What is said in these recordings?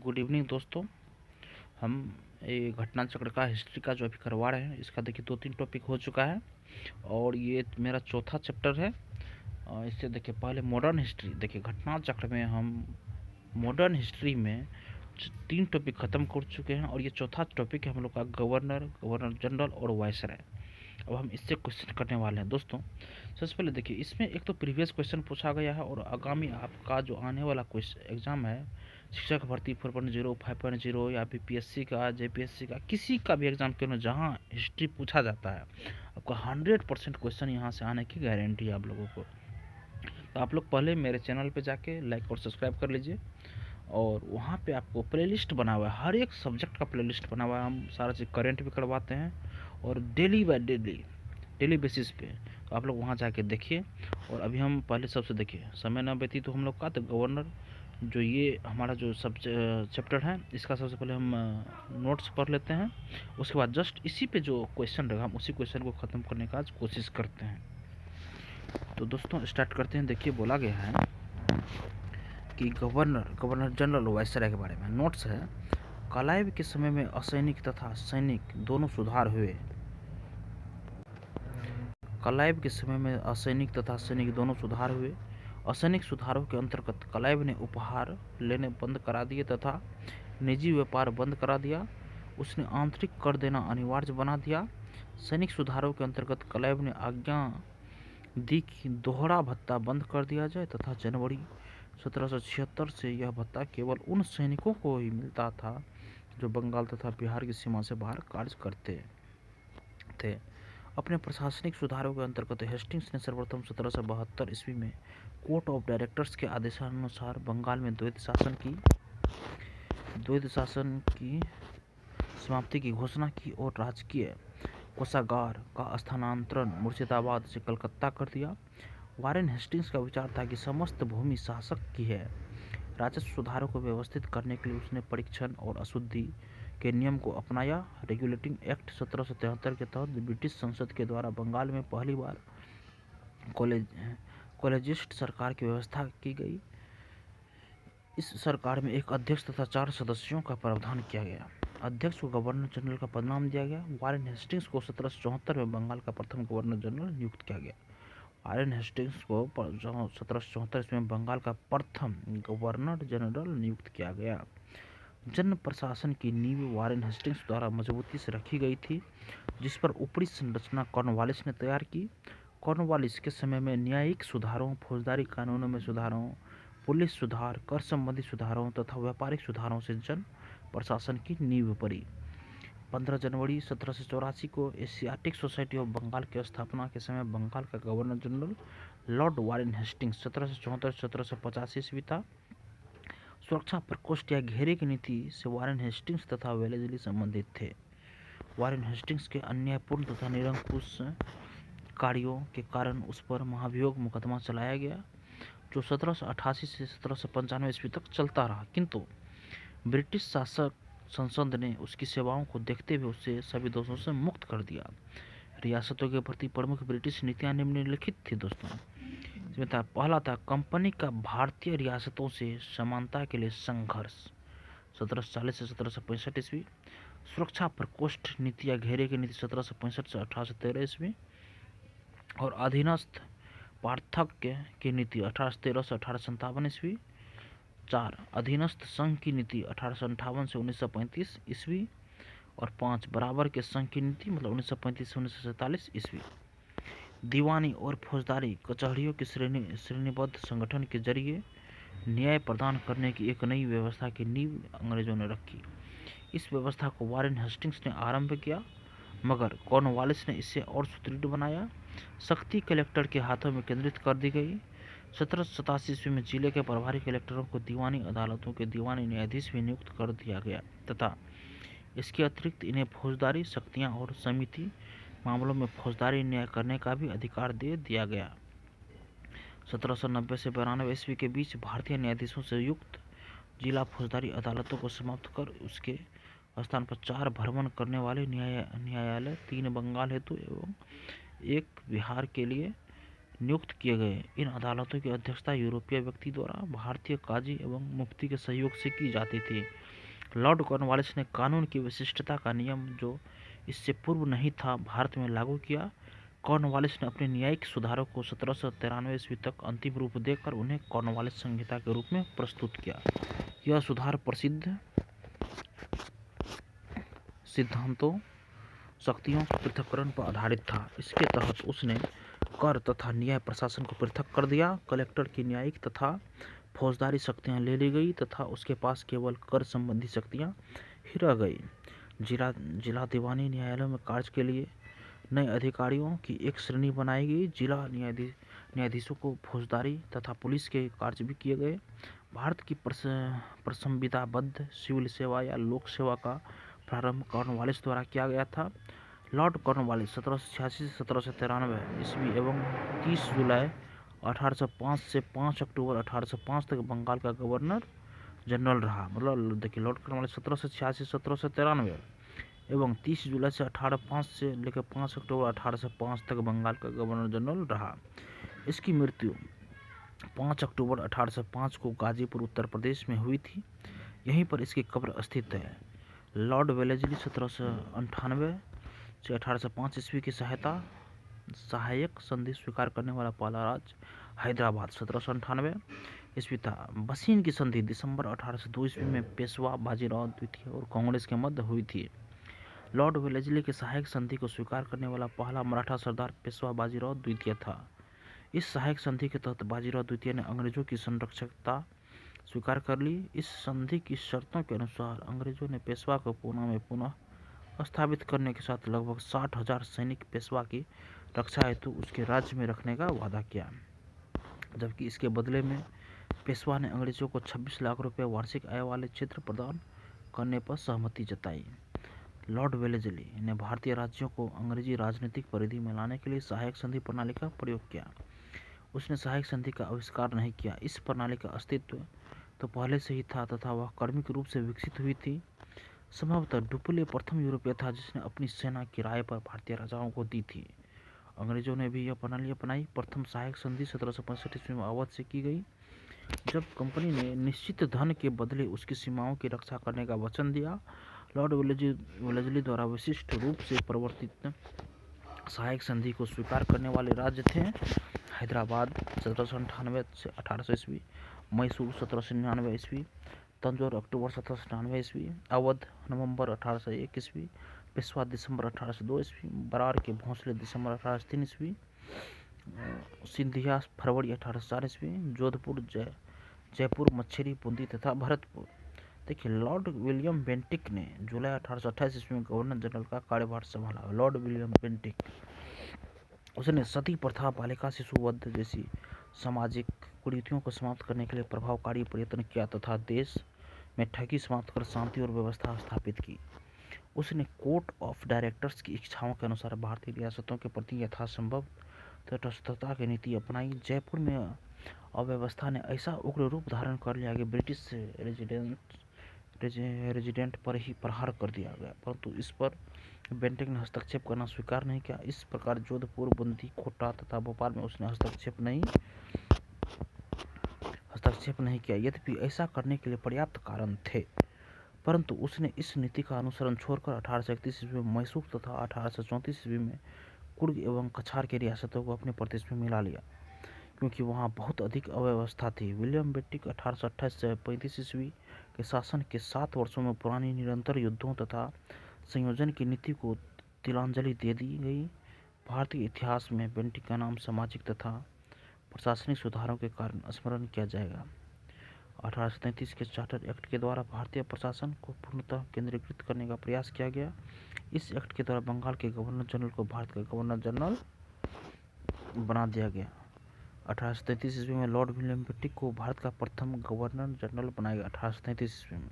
Good evening दोस्तों। हम ये घटना चक्र का हिस्ट्री का जो अभी करवा रहे हैं, इसका देखिए 2-3 टॉपिक हो चुका है और ये मेरा चौथा चैप्टर है। इससे देखिए पहले मॉडर्न हिस्ट्री, देखिए घटना चक्र में हम मॉडर्न हिस्ट्री में 3 टॉपिक ख़त्म कर चुके हैं और ये चौथा टॉपिक है हम लोग का गवर्नर, गवर्नर जनरल और वायसराय। अब हम इससे क्वेश्चन करने वाले हैं दोस्तों। सबसे पहले देखिए, इसमें एक तो प्रीवियस क्वेश्चन पूछा गया है और आगामी आपका जो आने वाला क्वेश्चन एग्ज़ाम है, शिक्षक भर्ती 4.0, 5.0 या बीपीएससी का, जेपीएससी का, किसी का भी एग्ज़ाम क्यों ना, जहाँ हिस्ट्री पूछा जाता है, आपको 100% क्वेश्चन यहाँ से आने की गारंटी है आप लोगों को। तो आप लोग पहले मेरे चैनल पे जाके लाइक और सब्सक्राइब कर लीजिए और वहाँ पे आपको प्लेलिस्ट बना हुआ है, हर एक सब्जेक्ट का प्लेलिस्ट बना हुआ है। हम सारा चीज़ करेंट भी करवाते हैं और डेली बाय डेली बेसिस पे, तो आप लोग वहाँ जाके देखिए। और अभी हम पहले सबसे देखिए, समय न व्यतीत तो हम लोग का तो गवर्नर, जो ये हमारा जो सब चैप्टर है, इसका सबसे पहले हम नोट्स पढ़ लेते हैं। उसके बाद जस्ट इसी पे जो क्वेश्चन रहेगा, हम उसी क्वेश्चन को ख़त्म करने का कोशिश करते हैं। तो दोस्तों स्टार्ट करते हैं। देखिए बोला गया है कि गवर्नर, गवर्नर जनरल वायसराय के बारे में नोट्स है। कलाइव के समय में असैनिक तथा सैनिक दोनों सुधार हुए। कलाइव के समय में असैनिक तथा सैनिक दोनों सुधार हुए। असैनिक सुधारों के अंतर्गत कलाइव ने उपहार लेने बंद करा दिए तथा निजी व्यापार बंद करा दिया। उसने आंतरिक कर देना अनिवार्य बना दिया। सैनिक सुधारों के अंतर्गत कलाइव ने आज्ञा दी कि दोहरा भत्ता बंद कर दिया जाए तथा जनवरी 1776 से यह भत्ता केवल उन सैनिकों को ही मिलता था जो बंगाल तथा बिहार की सीमा से बाहर कार्य करते थे। अपने प्रशासनिक सुधारों के अंतर्गत हेस्टिंग्स ने सर्वप्रथम 1772 ईस्वी में कोर्ट ऑफ डायरेक्टर्स के आदेशानुसार बंगाल में द्वैध शासन की समाप्ति की घोषणा की और राजकीय कोषागार का स्थानांतरण मुर्शिदाबाद से कलकत्ता कर दिया। वारेन हेस्टिंग्स का विचार था कि समस्त भूमि शासक की है। राजस्व सुधारों को व्यवस्थित करने के लिए उसने परीक्षण और अशुद्धि के नियम को अपनाया। रेगुलेटिंग एक्ट 1773 के तहत ब्रिटिश संसद के द्वारा बंगाल में पहली बार कॉलेजिस्ट सरकार की व्यवस्था की गई। इस सरकार में एक अध्यक्ष तथा 4 सदस्यों का प्रावधान किया गया। अध्यक्ष को गवर्नर जनरल का पदनाम दिया गया। वारेन हेस्टिंग्स को 1774 में बंगाल का प्रथम गवर्नर जनरल नियुक्त किया गया। वारेन हेस्टिंग्स को 1774 में बंगाल का प्रथम गवर्नर जनरल नियुक्त किया गया। जन प्रशासन की नींव वारेन हेस्टिंग्स द्वारा मजबूती से रखी गई थी, जिस पर ऊपरी संरचना कॉर्नवालिस ने तैयार की। कॉर्नवालिस के समय में न्यायिक सुधारों, फौजदारी कानूनों में सुधारों, पुलिस सुधार, कर संबंधी सुधारों तथा व्यापारिक सुधारों से जन प्रशासन की नींव पड़ी। 15 जनवरी 1784 को एशियाटिक सोसाइटी ऑफ बंगाल की स्थापना के समय बंगाल का governor general Lord Warren Hastings 1774-1785 ईस्वी था। सुरक्षा प्रकोष्ठ या घेरे की नीति से वारेन हेस्टिंग्स तथा वेलेस्ली संबंधित थे। वारेन हेस्टिंग्स के अन्यायपूर्ण तथा निरंकुश कार्यों के कारण उस पर महाभियोग मुकदमा चलाया गया, जो 1788 से 1795 ईस्वी तक चलता रहा, किंतु ब्रिटिश शासक संसद ने उसकी सेवाओं को देखते हुए उसे सभी दोषों से मुक्त कर दिया। रियासतों के प्रति प्रमुख ब्रिटिश नीतियां निम्नलिखित थी दोस्तों। इसमें था, पहला था कंपनी का भारतीय रियासतों से समानता के लिए संघर्ष 1740 से 1765 ईस्वी। सुरक्षा प्रकोष्ठ नीति या घेरे की नीति 1765 से 1813 ईस्वी। और अधीनस्थ पार्थक्य की नीति 1813 से 1857 ईस्वी। 4 अधीनस्थ संघ की नीति 1858 से 1935 ईस्वी। और 5 बराबर के संघ की नीति, मतलब 1935 से 1947 ईस्वी। दीवानी और फौजदारी कचहरियों की श्रेणीबद्ध संगठन के जरिए न्याय प्रदान करने की एक नई व्यवस्था की नींव अंग्रेजों ने रखी। इस व्यवस्था को वारेन हेस्टिंग्स ने आरंभ किया, मगर कॉर्नवालिस ने इसे और सुदृढ़ बनाया। शक्ति कलेक्टर के हाथों में केंद्रित कर दी गई। 1787 ईस्वी में जिले के प्रभारी कलेक्टरों को दीवानी अदालतों के दीवानी न्यायाधीश भी नियुक्त कर दिया गया तथा इसके अतिरिक्त इन्हें फौजदारी शक्तियां और समिति मामलों में फौजदारी न्याय करने का भी अधिकार दे दिया गया। 1790 से 92 ईस्वी के बीच भारतीय न्यायाधीशों से युक्त जिला फौजदारी अदालतों को समाप्त कर उसके स्थान पर 4 भ्रमण करने वाले न्यायालय, 3 बंगाल हेतु एवं 1 बिहार के लिए नियुक्त किए गए। इन अदालतों की अध्यक्षता यूरोपीय व्यक्ति द्वारा भारतीय काजी एवं मुफ्ती के सहयोग से की जाती थी। लॉर्ड कॉर्नवालिस ने कानून की विशिष्टता का नियम जो इससे पूर्व नहीं था भारत में लागू किया। कॉर्नवालिस ने अपने न्यायिक सुधारों को 1793 ईस्वी तक अंतिम रूप देकर उन्हें कॉर्नवालिस संहिता के रूप में प्रस्तुत किया। यह सुधार प्रसिद्ध सिद्धांतों शक्तियों के पृथक्करण पर आधारित था। इसके तहत उसने कर तथा न्याय प्रशासन को पृथक कर दिया। कलेक्टर की न्यायिक तथा फौजदारी शक्तियां ले ली गई तथा उसके पास केवल कर संबंधी शक्तियां ही रह गई। जिला दीवानी न्यायालयों में कार्य के लिए नए अधिकारियों की एक श्रेणी बनाई गई। जिला न्यायाधीशों को फौजदारी तथा पुलिस के कार्य भी किए गए। भारत की प्रसंविधाबद्ध सिविल सेवा या लोक सेवा का प्रारंभ कॉर्नवालिस द्वारा किया गया था। लॉर्ड कॉर्नवालिस 1786 से 1793 ईस्वी एवं 30 जुलाई 1805 से 5 अक्टूबर 1805 तक बंगाल का गवर्नर जनरल रहा। मतलब देखिए, लॉर्ड कॉर्नवालिस 1786 से 1793 एवं 30 जुलाई से 1805 से लेकर 5 अक्टूबर 1805 तक बंगाल का गवर्नर जनरल रहा। इसकी मृत्यु 5 अक्टूबर 1805 को गाजीपुर उत्तर प्रदेश में हुई थी। यहीं पर इसकी कब्र स्थित है। लॉर्ड वेलेस्ली 1798 से 1805 ईस्वी की सहायक संधि स्वीकार करने वाला पहला राज्य हैदराबाद 1798 ईस्वी था। बसीन की संधि दिसंबर 1802 ईस्वी में पेशवा बाजीराव द्वितीय और कांग्रेस के मध्य हुई थी। लॉर्ड वेलेस्ली के सहायक संधि को स्वीकार करने वाला पहला मराठा सरदार पेशवा बाजीराव द्वितीय था। इस सहायक संधि के तहत बाजीराव द्वितीय ने अंग्रेजों की संरक्षकता स्वीकार कर ली। इस संधि की शर्तों के अनुसार अंग्रेजों ने पेशवा को पूना में पुनः स्थापित करने के साथ लगभग 60,000 सैनिक पेशवा की रक्षा हेतु उसके राज्य में रखने का वादा किया, जबकि इसके बदले में पेशवा ने अंग्रेजों को 26 लाख रुपए वार्षिक आय वाले क्षेत्र प्रदान करने पर सहमति जताई। लॉर्ड वेलेस्ली ने भारतीय राज्यों को अंग्रेजी राजनीतिक परिधि में लाने के लिए सहायक संधि प्रणाली का प्रयोग किया। उसने सहायक संधि का आविष्कार नहीं किया। इस प्रणाली का अस्तित्व तो पहले से ही था तथा वह क्रमिक रूप से विकसित हुई थी। संभवतः डुप्ले प्रथम यूरोपीय था जिसने अपनी सेना किराए पर भारतीय राजाओं को दी थी। अंग्रेजों ने भी यह प्रणाली अपनाई। प्रथम सहायक संधि 1765 ईस्वी में अवध से की गई, जब कंपनी ने निश्चित धन के बदले उसकी सीमाओं की रक्षा करने का वचन दिया। लॉर्ड वेलेस्ली द्वारा विशिष्ट रूप से प्रवर्तित सहायक संधि को स्वीकार करने वाले राज्य थे हैदराबाद 1798 से 1800 ईस्वी, मैसूर 1799 ईस्वी, तंजौर अक्टूबर 1799 ईस्वी, अवध नवंबर 1801 ईस्वी, पेशवा दिसंबर 1802 ईस्वी, बरार के भोंसले दिसंबर 1803 ईस्वी, सिंधिया फरवरी 1804 ईस्वी, जोधपुर जयपुर मच्छरी बूंदी तथा भरतपुर। देखिए, लॉर्ड विलियम बेंटिक ने जुलाई 1828 ईस्वी में गवर्नर जनरल का कार्यभार संभाला। लॉर्ड विलियम बेंटिक, उसने सती प्रथा, बालिका शिशु वध जैसी सामाजिक कुरीतियों को समाप्त करने के लिए प्रभावकारी प्रयत्न किया तथा देश में ठगी समाप्त कर शांति और व्यवस्था स्थापित की। उसने कोर्ट ऑफ डायरेक्टर्स की इच्छाओं के अनुसार भारतीय रियासतों के प्रति यथासंभव तटस्थता की नीति अपनाई। जयपुर में अव्यवस्था ने ऐसा उग्र रूप धारण कर लिया कि ब्रिटिश रेजिडेंट पर ही प्रहार कर दिया गया, परंतु इस पर बेंटिक ने हस्तक्षेप करना स्वीकार नहीं किया। इस प्रकार जोधपुर, बूंदी, कोटा तथा भोपाल में उसने हस्तक्षेप नहीं किया। यद्यपि ऐसा करने के लिए पर्याप्त कारण थे, परंतु उसने इस नीति का अनुसरण छोड़कर 1831 ईस्वी में मैसूर तथा 1834 ईस्वी में कुर्ग एवं कछार की रियासतों को अपने प्रदेश में मिला लिया, क्योंकि वहां बहुत अधिक अव्यवस्था थी। विलियम बेंटिक 1828 से 35 ईस्वी के शासन के 7 वर्षों में पुरानी निरंतर युद्धों तथा संयोजन की नीति को तिलांजलि दे दी गई। भारतीय इतिहास में बेंटिक का नाम सामाजिक तथा प्रशासनिक सुधारों के कारण स्मरण किया जाएगा। 1833 के चार्टर एक्ट के द्वारा भारतीय प्रशासन को पूर्णतः केंद्रीकृत करने का प्रयास किया गया। इस एक्ट के द्वारा बंगाल के गवर्नर जनरल को भारत का गवर्नर जनरल बना दिया गया। 1833 ईस्वी में लॉर्ड विलियम बेंटिक को भारत का प्रथम गवर्नर जनरल बनाया गया। 1833 ईस्वी में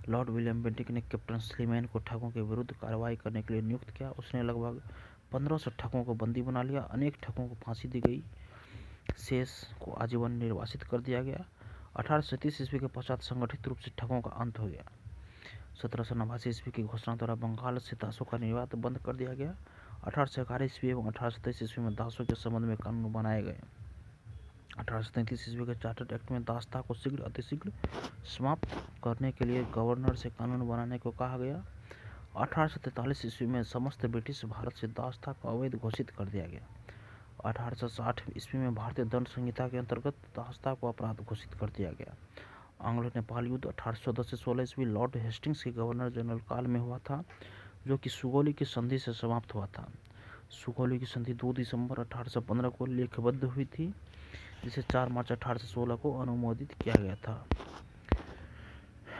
लॉर्ड विलियम बेंटिक ने कैप्टन स्लीमैन को ठगों के विरुद्ध कार्रवाई करने के लिए नियुक्त किया। उसने लगभग 1500 ठगों को बंदी बना लिया। अनेक ठगों को फांसी दी गई, शेष को आजीवन निर्वासित कर दिया गया। 1837 ईस्वी के पश्चात संगठित रूप से ठगों का अंत हो गया। 1789 ईस्वी की घोषणा द्वारा बंगाल से दासों का निर्यात बंद कर दिया गया। 1811 ईस्वी एवं 1823 ईस्वी में दासों के संबंध में कानून बनाए गए। 1833 ईस्वी के चार्टर्ड एक्ट में दासता को शीघ्र अतिशीघ्र समाप्त करने के लिए गवर्नर से कानून बनाने को कहा गया। 1843 ईस्वी में समस्त ब्रिटिश भारत से दासता को अवैध घोषित कर दिया गया। 1860 ईस्वी में भारतीय दंड संहिता के अंतर्गत दासता को अपराध घोषित कर दिया गया। आंग्लो नेपाल युद्ध 1814 से 16 ईस्वी लॉर्ड हेस्टिंग्स के गवर्नर जनरल काल में हुआ था, जो कि सुगौली की संधि से समाप्त हुआ था। सुगौली की संधि 2 दिसंबर 1815 को लेखबद्ध हुई थी, जिसे 4 मार्च 1816 को अनुमोदित किया गया था।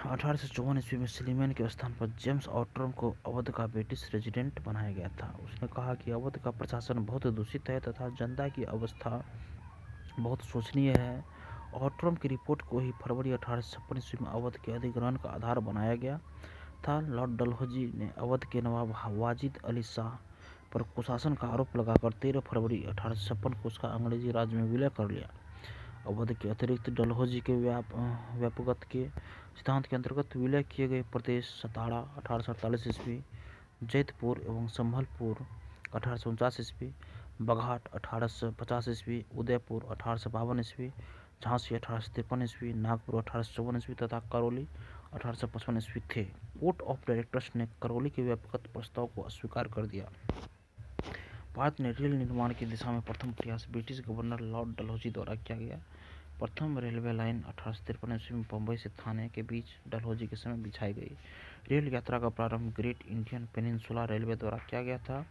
1854 ईस्वी में स्लीमैन के स्थान पर जेम्स आउट्रम को अवध का ब्रिटिश रेजिडेंट बनाया गया था। उसने कहा कि अवध का प्रशासन बहुत दूषित है तथा जनता की अवस्था बहुत शोचनीय है। आउट्रम की रिपोर्ट को ही फरवरी 1856 ईस्वी में अवध के अधिग्रहण का आधार बनाया गया था। लॉर्ड डलहौजी ने अवध के नवाब वाजिद अली शाह पर कुशासन का आरोप लगाकर 13 फरवरी 1856 को उसका अंग्रेजी राज में विलय कर लिया। अवध के अतिरिक्त डलहौजी के व्यापकता के सिद्धांत के अंतर्गत विलय किए गए प्रदेश सताड़ा 1848 ईस्वी, जैतपुर एवं संभलपुर 1849 ईस्वी, बघाट 1850 ईस्वी, उदयपुर 1852 ईस्वी, झांसी 1853 ईस्वी, नागपुर 1854 ईस्वी तथा करौली 1855 ईस्वी थे। कोर्ट ऑफ डायरेक्टर्स ने करौली के व्यापकता प्रस्ताव को अस्वीकार कर दिया। भारत में रेल निर्माण की दिशा में प्रथम प्रयास ब्रिटिश गवर्नर लॉर्ड डलहौजी द्वारा किया गया। प्रथम रेलवे लाइन 1853 ईस्वी में बम्बई से थाने के बीच डलहौजी के समय बिछाई गई। रेल यात्रा का प्रारंभ ग्रेट इंडियन पेनिनसुला रेलवे द्वारा किया गया था।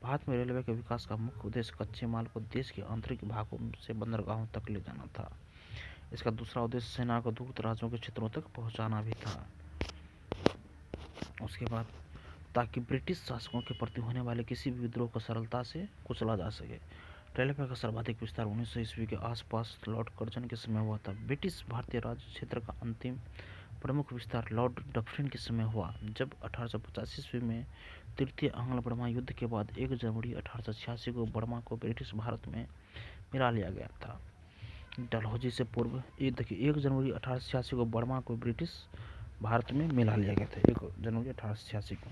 भारत में रेलवे के विकास का मुख्य उद्देश्य कच्चे माल को देश के आंतरिक भागों से बंदरगाहों तक ले जाना था। इसका दूसरा उद्देश्य सेना को दूर दराजों के क्षेत्रों तक पहुंचाना भी था। उसके बाद ताकि ब्रिटिश शासकों के प्रति होने वाले किसी भी विद्रोह को सरलता से कुचला जा सके। रेलवे का सर्वाधिक विस्तार 1900 ईस्वी के आसपास लॉर्ड कर्जन के समय हुआ था। ब्रिटिश भारतीय राज्य क्षेत्र का अंतिम प्रमुख विस्तार लॉर्ड डफरिन के समय हुआ, जब 1885 ईस्वी में तृतीय आंग्ल बर्मा युद्ध के बाद 1 जनवरी 1886 को बर्मा को ब्रिटिश भारत में मिला लिया गया था। डलहौजी से पूर्व 1 जनवरी 1886 को बर्मा को ब्रिटिश भारत में मिला लिया गया था, 1 जनवरी 1886 को।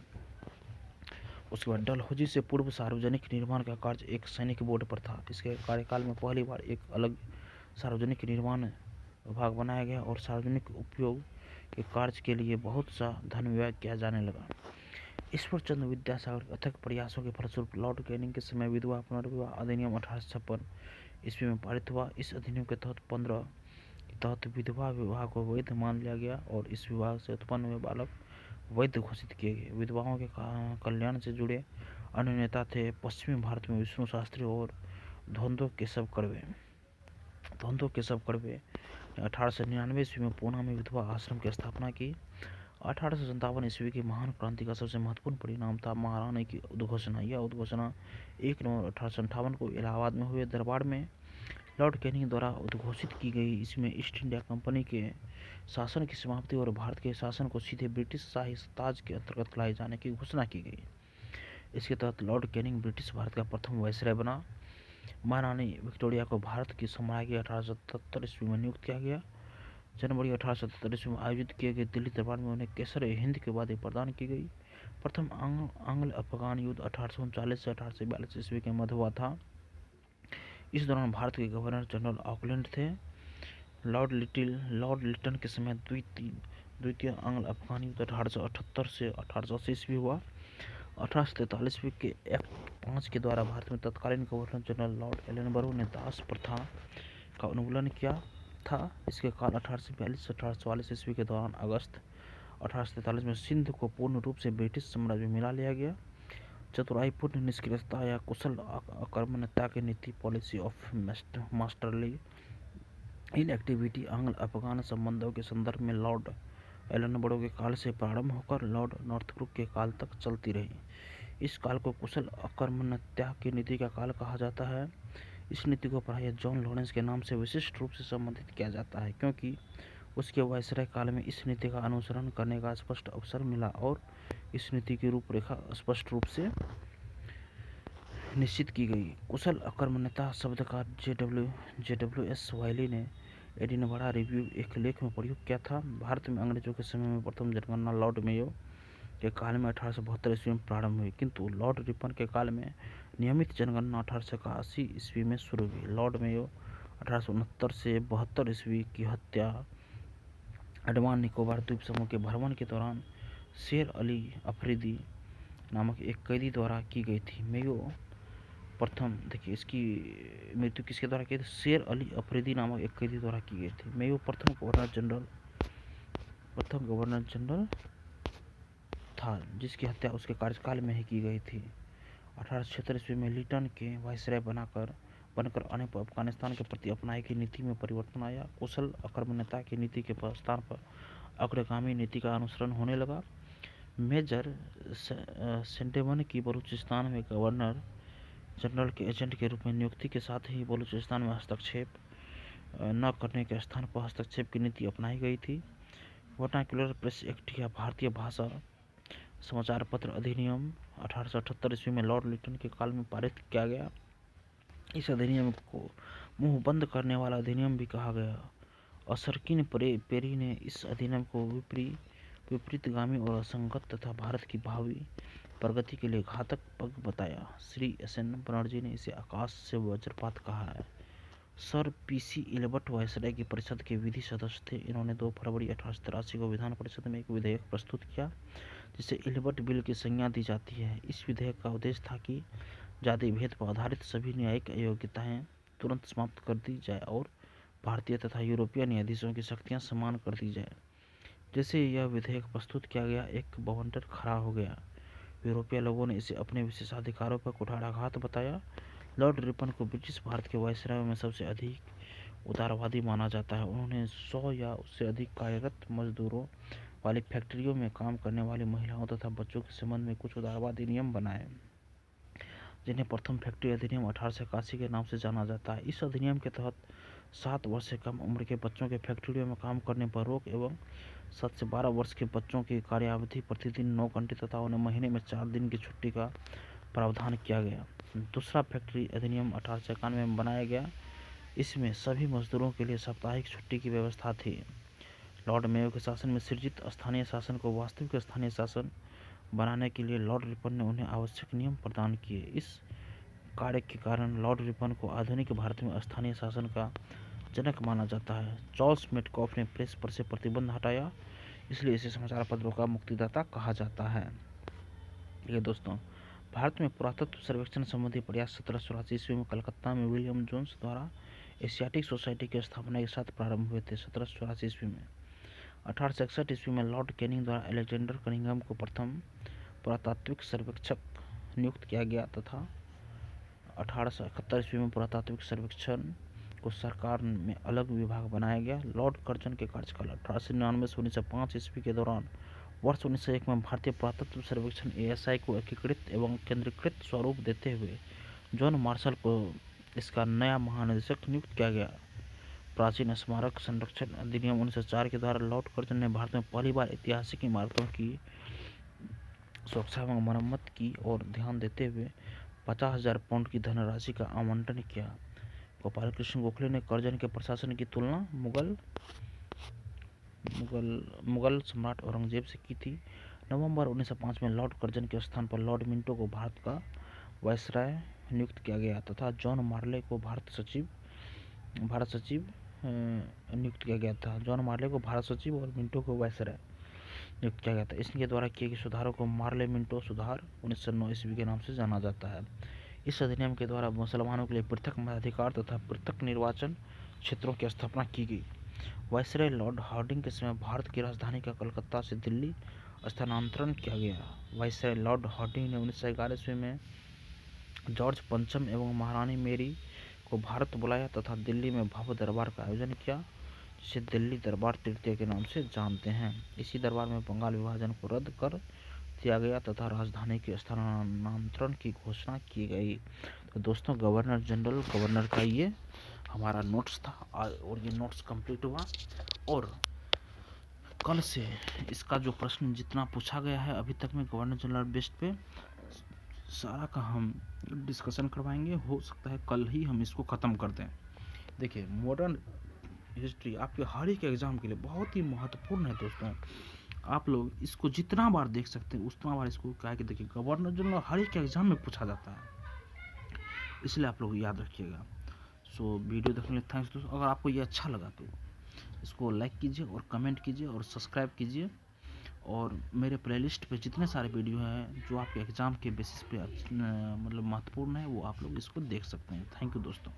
उसके बाद डलहौजी से पूर्व सार्वजनिक निर्माण का कार्य एक सैनिक बोर्ड पर था। इसके कार्यकाल में पहली बार एक अलग सार्वजनिक निर्माण विभाग बनाया गया और सार्वजनिक उपयोग के कार्य के लिए बहुत सा धन व्यय किया जाने लगा। ईश्वरचंद्र विद्यासागर के अथक प्रयासों के फलस्वरूप लॉर्ड कैनिंग के समय विधवा पुनर्विवाह अधिनियम 1856 ईस्वी में पारित हुआ। इस अधिनियम के तहत विधवा विवाह को वैध मान लिया गया और इस विवाह से उत्पन्न हुए बालक वैध घोषित किए गए। विधवाओं के कल्याण से जुड़े अन्य नेता थे पश्चिमी भारत में विष्णु शास्त्री और धोंदो केशव कर्वे ने 1899 ईस्वी में पूना में विधवा आश्रम की स्थापना की। 1857 ईस्वी की महान क्रांति का सबसे महत्वपूर्ण परिणाम था महारानी की उद्घोषणा। यह उद्घोषणा 1 नवंबर 1858 को इलाहाबाद में हुए दरबार में लॉर्ड कैनिंग द्वारा उद्घोषित की गई। इसमें ईस्ट इंडिया कंपनी के शासन की समाप्ति और भारत के शासन को सीधे ब्रिटिश शाही ताज के अंतर्गत लाए जाने की घोषणा की गई। इसके तहत लॉर्ड कैनिंग ब्रिटिश भारत का प्रथम वायसराय बना। महारानी विक्टोरिया को भारत की सम्राज्ञी 1877 ईस्वी में नियुक्त किया गया। जनवरी 1877 ईस्वी में आयोजित किए गए दिल्ली दरबार में उन्हें केसर हिंद की उपाधि प्रदान की गई। प्रथम आंग्ल अफगान युद्ध 1839 से 1842 ईस्वी के मध्य हुआ था। इस दौरान भारत के गवर्नर जनरल ऑकलैंड थे। लॉर्ड लिटन के समय द्वितीय आंग्ल अफगान युद्ध 1878 से 1880 ईस्वी हुआ। 1843 ईस्वी के एक्ट 5 के द्वारा भारत में तत्कालीन गवर्नर जनरल लॉर्ड एलनबरो ने दास प्रथा का उन्मूलन किया था। इसके काल 1842 से 1844 ईस्वी के दौरान अगस्त 1843 में सिंध को पूर्ण रूप से ब्रिटिश साम्राज्य में मिला लिया गया। चतुराईपूर्ण निष्क्रियता या कुशल अकर्मण्यता की नीति पॉलिसी ऑफ मास्टरली इनएक्टिविटी आंग्ल अफगान संबंधों के संदर्भ में लॉर्ड एलनबरो के काल से प्रारंभ होकर लॉर्ड नॉर्थब्रुक के काल तक चलती रही। इस काल को कुशल अकर्मण्यता की नीति का काल कहा जाता है। इस नीति को प्रायः जॉन लॉरेंस के नाम से विशिष्ट रूप से संबोधित किया जाता है, क्योंकि उसके वायसराय काल में इस नीति का अनुसरण करने का स्पष्ट अवसर मिला और इस नीति की रूपरेखा स्पष्ट रूप से निश्चित की गई। कुशल अकर्मण्यता शब्द का JWS वाइली ने एडिनबरा रिव्यू एक लेख में प्रयोग किया था। भारत में अंग्रेजों के समय में प्रथम जनगणना लॉर्ड मेयो के काल में 1872 ईस्वी में प्रारंभ हुई, किंतु लॉर्ड रिपन के काल में नियमित जनगणना 1881 ईस्वी में शुरू हुई। लॉर्ड मेयो 1869 से 72 ईस्वी की हत्या अंडमान निकोबार द्वीप समूह के भ्रमण के दौरान शेर अली अफरीदी नामक एक कैदी द्वारा की गई थी। मेयो प्रथम, देखिए इसकी मृत्यु किसके द्वारा की थी? शेर अली अफरीदी नामक एक कैदी द्वारा की गई थी। मेयो प्रथम गवर्नर जनरल था जिसकी हत्या उसके कार्यकाल में ही की गई थी। 1876 ईस्वी में लिटन के वायसराय बनकर आने पर अफगानिस्तान के प्रति अपनाई गई नीति में परिवर्तन आया। कुशल आक्रमणीयता की नीति के स्थान पर अग्रगामी नीति का अनुसरण होने लगा। मेजर सेंटेमन की बलूचिस्तान में गवर्नर जनरल के एजेंट के रूप में नियुक्ति के साथ ही बलूचिस्तान में हस्तक्षेप न करने के स्थान पर हस्तक्षेप की नीति अपनाई गई थी। वर्नाक्युलर प्रेस एक्ट या भारतीय भाषा समाचार पत्र अधिनियम 1878 ईस्वी में लॉर्ड लिटन के काल में पारित किया गया। इस अधिनियम को मुंह बंद करने वाला अधिनियम भी कहा गया। असरकिन पेरी ने इस अधिनियम को विपरीतगामी और असंगत तथा भारत की भावी प्रगति के लिए घातक पग बताया। श्री एस.एन. बनर्जी ने इसे आकाश से वज्रपात कहा है। Sir PC. इल्बर्ट वायसराय की परिषद के विधि सदस्य थे। इन्होंने 2 फरवरी 1883 को विधान परिषद में एक विधेयक प्रस्तुत किया जिसे इल्बर्ट बिल की संज्ञा दी जाती है। इस विधेयक का उद्देश्य था कि जाति भेद पर आधारित सभी न्यायिक अयोग्यताएं तुरंत समाप्त कर दी जाए और भारतीय तथा यूरोपीय न्यायाधीशों की शक्तियां समान कर दी जाए। जैसे यह विधेयक प्रस्तुत किया गया, एक बवंडर खड़ा हो गया। यूरोपीय लोगों ने इसे अपने विशेषाधिकारों पर कुठाराघात बताया। लॉर्ड रिपन को ब्रिटिश भारत के वायसराय में सबसे अधिक उदारवादी माना जाता है। उन्होंने 100 या उससे अधिक कार्यरत मजदूरों वाली फैक्ट्रियों में काम करने वाली महिलाओं तथा बच्चों के संबंध में कुछ उदारवादी नियम बनाए जिन्हें प्रथम फैक्ट्री अधिनियम 1881 के नाम से जाना जाता है। इस अधिनियम के तहत 7 वर्ष से कम उम्र के बच्चों के फैक्ट्रियों में काम करने पर रोक एवं 7 से 12 वर्ष के बच्चों की कार्यावधि प्रतिदिन 9 घंटे तथा उन्हें महीने में 4 दिन की छुट्टी का प्रावधान किया गया। दूसरा फैक्ट्री अधिनियम 1891 में बनाया गया। इसमें सभी मजदूरों के लिए साप्ताहिक छुट्टी की व्यवस्था थी। लॉर्ड मेयो के शासन में सृजित स्थानीय शासन को वास्तविक स्थानीय शासन बनाने के लिए लॉर्ड रिपन ने उन्हें आवश्यक नियम प्रदान किए। इस कार्य के कारण लॉर्ड रिपन को आधुनिक भारत में स्थानीय शासन का जनक माना जाता है। चार्ल्स मेटकॉफ ने प्रेस पर से प्रतिबंध हटाया, इसलिए इसे समाचार पत्रों का मुक्तिदाता कहा जाता है। ये दोस्तों, भारत में पुरातत्व सर्वेक्षण संबंधी प्रयास 1784 ईस्वी में कलकत्ता में विलियम जोन्स द्वारा एशियाटिक सोसाइटी की स्थापना के साथ प्रारंभ हुए थे। 1784 ईस्वी में 1861 ईस्वी में लॉर्ड कैनिंग द्वारा अलेक्जेंडर कनिंघम को प्रथम पुरातात्विक सर्वेक्षक नियुक्त किया गया तथा 1871 ईस्वी में पुरातात्विक सर्वेक्षण को सरकार में अलग विभाग बनाया गया। लॉर्ड कर्जन के कार्यकाल 1899 से 1905 ईस्वी के दौरान वर्ष 1901 में भारतीय पुरातत्व सर्वेक्षण ASI को एकीकृत एवं केंद्रीकृत स्वरूप देते हुए जॉन मार्शल को इसका नया महानिदेशक नियुक्त किया गया। प्राचीन स्मारक संरक्षण अधिनियम 1904 के द्वारा लॉर्ड कर्जन ने भारत में पहली बार ऐतिहासिक इमारतों की सुरक्षा एवं मरम्मत की ओर ध्यान देते हुए 50,000 पाउंड की धनराशि का आवंटन किया। गोपाल कृष्ण गोखले ने कर्जन के प्रशासन की तुलना मुगल सम्राट औरंगजेब से की थी। नवंबर 1905 में लॉर्ड कर्जन के स्थान पर लॉर्ड मिंटो को भारत का वायसराय नियुक्त किया गया तथा जॉन मार्ले को भारत सचिव नियुक्त किया गया था। जॉन मार्ले को भारत सचिव और मिंटो को वायसराय नियुक्त किया गया था। इसके द्वारा किए गए सुधारों को मार्ले मिंटो सुधार 1909 ईस्वी के नाम से जाना जाता है। इस अधिनियम के द्वारा मुसलमानों के लिए पृथक मताधिकार तथा पृथक निर्वाचन क्षेत्रों की स्थापना की गई। वायसराय लॉर्ड हार्डिंग के समय भारत की राजधानी का कलकत्ता से दिल्ली स्थानांतरण किया गया। वायसराय लॉर्ड हार्डिंग ने 1911 ईस्वी में जॉर्ज पंचम एवं महारानी मेरी को भारत बुलाया तथा दिल्ली में भव्य दरबार का आयोजन किया जिसे दिल्ली दरबार तृतीय के नाम से जानते हैं। इसी दरबार में बंगाल विभाजन को रद्द कर दिया गया तथा राजधानी के स्थानांतरण की घोषणा की गई। तो दोस्तों, गवर्नर का ये हमारा नोट्स था और ये नोट्स कंप्लीट हुआ और कल से इसका जो प्रश्न जितना पूछा गया है अभी तक में गवर्नर जनरल बेस्ड पे सारा का हम डिस्कशन करवाएंगे। हो सकता है कल ही हम इसको ख़त्म कर दें। देखिए, मॉडर्न हिस्ट्री आपके हर एक एग्ज़ाम के लिए बहुत ही महत्वपूर्ण है दोस्तों। आप लोग इसको जितना बार देख सकते हैं उतना बार इसको क्या है कि देखिए, गवर्नर जनरल हर एक एग्ज़ाम में पूछा जाता है, इसलिए आप लोग याद रखिएगा। सो वीडियो देखने के लिए थैंक्स दोस्तों। अगर आपको ये अच्छा लगा तो इसको लाइक कीजिए और कमेंट कीजिए और सब्सक्राइब कीजिए। और मेरे प्लेलिस्ट पे जितने सारे वीडियो हैं जो आपके एग्ज़ाम के बेसिस पे मतलब महत्वपूर्ण है, वो आप लोग इसको देख सकते हैं। थैंक यू दोस्तों।